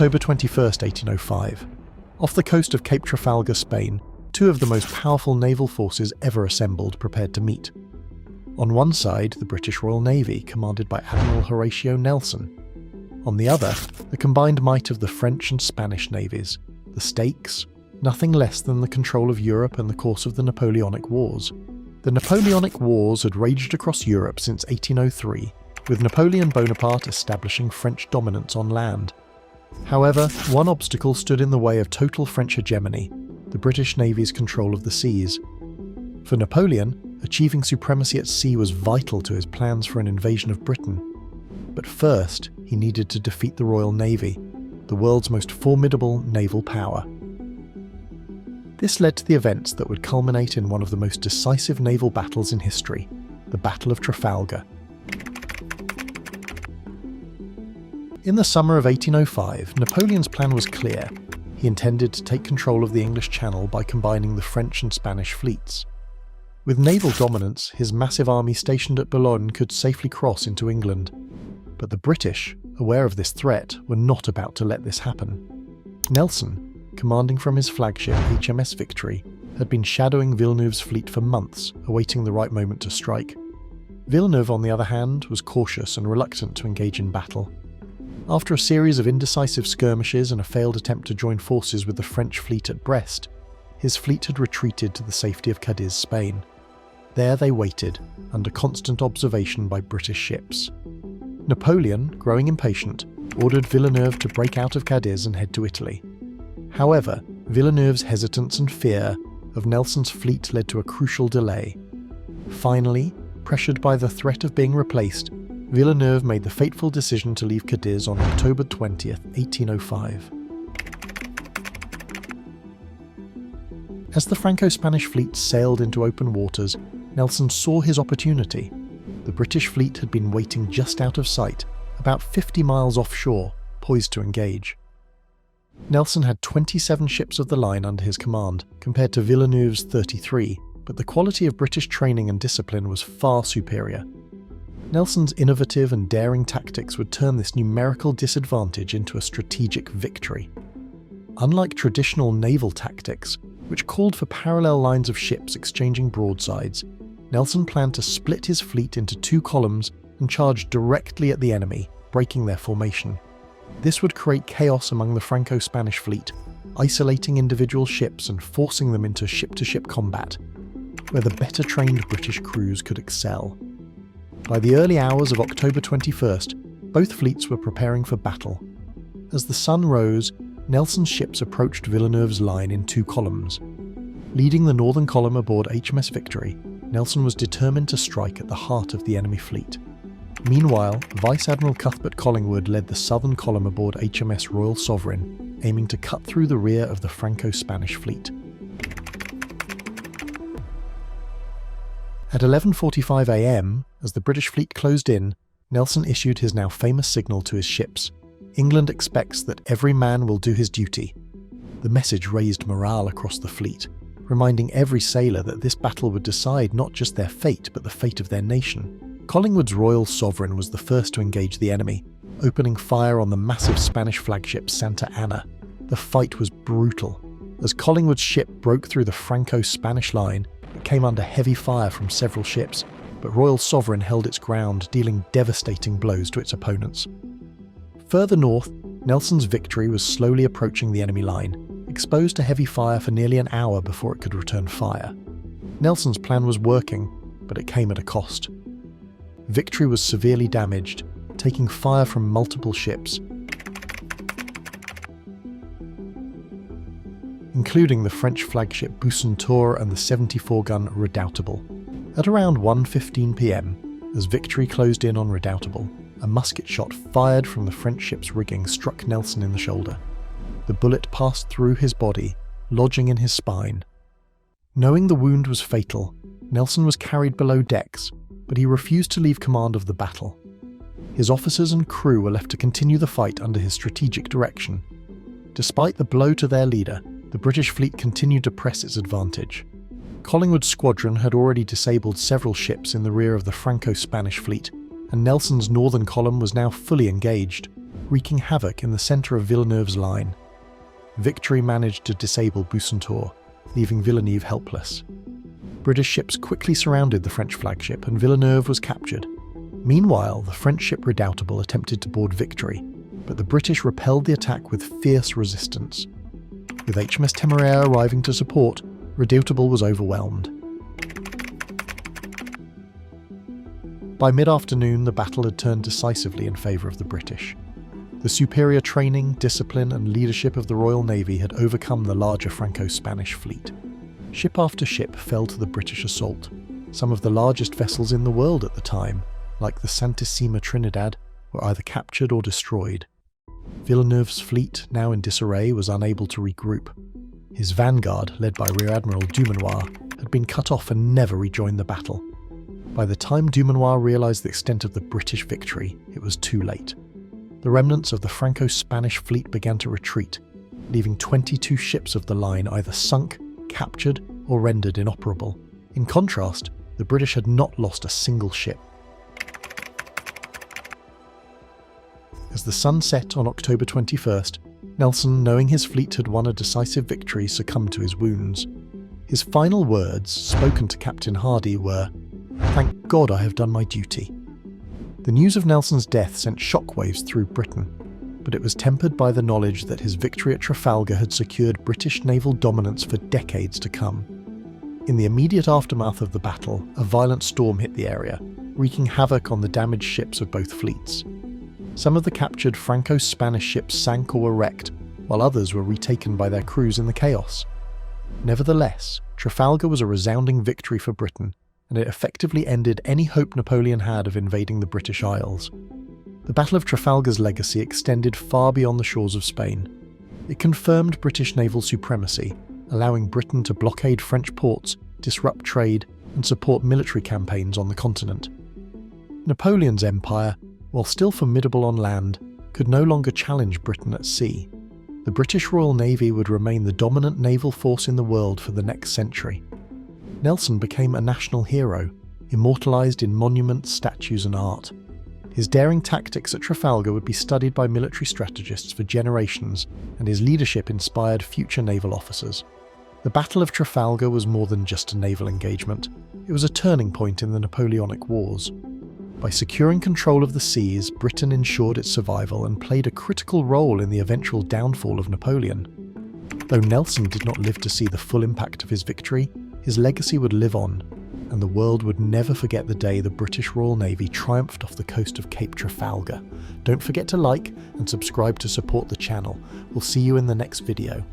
October 21st, 1805. Off the coast of Cape Trafalgar, Spain, two of the most powerful naval forces ever assembled prepared to meet. On one side, the British Royal Navy, commanded by Admiral Horatio Nelson. On the other, the combined might of the French and Spanish navies. The stakes? Nothing less than the control of Europe and the course of the Napoleonic Wars. The Napoleonic Wars had raged across Europe since 1803, with Napoleon Bonaparte establishing French dominance on land. However, one obstacle stood in the way of total French hegemony: the British Navy's control of the seas. For Napoleon, achieving supremacy at sea was vital to his plans for an invasion of Britain. But first, he needed to defeat the Royal Navy, the world's most formidable naval power. This led to the events that would culminate in one of the most decisive naval battles in history, the Battle of Trafalgar. In the summer of 1805, Napoleon's plan was clear. He intended to take control of the English Channel by combining the French and Spanish fleets. With naval dominance, his massive army stationed at Boulogne could safely cross into England. But the British, aware of this threat, were not about to let this happen. Nelson, commanding from his flagship HMS Victory, had been shadowing Villeneuve's fleet for months, awaiting the right moment to strike. Villeneuve, on the other hand, was cautious and reluctant to engage in battle. After a series of indecisive skirmishes and a failed attempt to join forces with the French fleet at Brest, his fleet had retreated to the safety of Cadiz, Spain. There they waited, under constant observation by British ships. Napoleon, growing impatient, ordered Villeneuve to break out of Cadiz and head to Italy. However, Villeneuve's hesitance and fear of Nelson's fleet led to a crucial delay. Finally, pressured by the threat of being replaced, Villeneuve made the fateful decision to leave Cadiz on October 20th, 1805. As the Franco-Spanish fleet sailed into open waters, Nelson saw his opportunity. The British fleet had been waiting just out of sight, about 50 miles offshore, poised to engage. Nelson had 27 ships of the line under his command, compared to Villeneuve's 33, but the quality of British training and discipline was far superior. Nelson's innovative and daring tactics would turn this numerical disadvantage into a strategic victory. Unlike traditional naval tactics, which called for parallel lines of ships exchanging broadsides, Nelson planned to split his fleet into two columns and charge directly at the enemy, breaking their formation. This would create chaos among the Franco-Spanish fleet, isolating individual ships and forcing them into ship-to-ship combat, where the better-trained British crews could excel. By the early hours of October 21st, both fleets were preparing for battle. As the sun rose, Nelson's ships approached Villeneuve's line in two columns. Leading the northern column aboard HMS Victory, Nelson was determined to strike at the heart of the enemy fleet. Meanwhile, Vice Admiral Cuthbert Collingwood led the southern column aboard HMS Royal Sovereign, aiming to cut through the rear of the Franco-Spanish fleet. At 11:45 a.m., as the British fleet closed in, Nelson issued his now famous signal to his ships: "England expects that every man will do his duty." The message raised morale across the fleet, reminding every sailor that this battle would decide not just their fate, but the fate of their nation. Collingwood's Royal Sovereign was the first to engage the enemy, opening fire on the massive Spanish flagship Santa Ana. The fight was brutal. As Collingwood's ship broke through the Franco-Spanish line, it came under heavy fire from several ships, but Royal Sovereign held its ground, dealing devastating blows to its opponents. Further north, Nelson's Victory was slowly approaching the enemy line, exposed to heavy fire for nearly an hour before it could return fire. Nelson's plan was working, but it came at a cost. Victory was severely damaged, taking fire from multiple ships, including the French flagship Bucentaure and the 74-gun Redoutable. At around 1:15 p.m, as Victory closed in on Redoutable, a musket shot fired from the French ship's rigging struck Nelson in the shoulder. The bullet passed through his body, lodging in his spine. Knowing the wound was fatal, Nelson was carried below decks, but he refused to leave command of the battle. His officers and crew were left to continue the fight under his strategic direction. Despite the blow to their leader, the British fleet continued to press its advantage. Collingwood's squadron had already disabled several ships in the rear of the Franco-Spanish fleet, and Nelson's northern column was now fully engaged. wreaking havoc in the centre of Villeneuve's line. Victory managed to disable Bucentaure, leaving Villeneuve helpless. British ships quickly surrounded the French flagship and Villeneuve was captured. Meanwhile, the French ship Redoutable attempted to board Victory, but the British repelled the attack with fierce resistance. With HMS Temeraire arriving to support, Redoutable was overwhelmed. By mid-afternoon, the battle had turned decisively in favour of the British. The superior training, discipline and leadership of the Royal Navy had overcome the larger Franco-Spanish fleet. Ship after ship fell to the British assault. Some of the largest vessels in the world at the time, like the Santissima Trinidad, were either captured or destroyed. Villeneuve's fleet, now in disarray, was unable to regroup. His vanguard, led by Rear Admiral Dumanoir, had been cut off and never rejoined the battle. By the time Dumanoir realised the extent of the British victory, it was too late. The remnants of the Franco-Spanish fleet began to retreat, leaving 22 ships of the line either sunk, captured, or rendered inoperable. In contrast, the British had not lost a single ship. As the sun set on October 21st, Nelson, knowing his fleet had won a decisive victory, succumbed to his wounds. His final words, spoken to Captain Hardy, were, "Thank God I have done my duty." The news of Nelson's death sent shockwaves through Britain, but it was tempered by the knowledge that his victory at Trafalgar had secured British naval dominance for decades to come. In the immediate aftermath of the battle, a violent storm hit the area, wreaking havoc on the damaged ships of both fleets. Some of the captured Franco-Spanish ships sank or were wrecked, while others were retaken by their crews in the chaos. Nevertheless, Trafalgar was a resounding victory for Britain, and it effectively ended any hope Napoleon had of invading the British Isles. The Battle of Trafalgar's legacy extended far beyond the shores of Spain. It confirmed British naval supremacy, allowing Britain to blockade French ports, disrupt trade, and support military campaigns on the continent. Napoleon's empire, while still formidable on land, could no longer challenge Britain at sea. The British Royal Navy would remain the dominant naval force in the world for the next century. Nelson became a national hero, immortalised in monuments, statues and art. His daring tactics at Trafalgar would be studied by military strategists for generations, and his leadership inspired future naval officers. The Battle of Trafalgar was more than just a naval engagement. It was a turning point in the Napoleonic Wars. By securing control of the seas, Britain ensured its survival and played a critical role in the eventual downfall of Napoleon. Though Nelson did not live to see the full impact of his victory, his legacy would live on, and the world would never forget the day the British Royal Navy triumphed off the coast of Cape Trafalgar. Don't forget to like and subscribe to support the channel. We'll see you in the next video.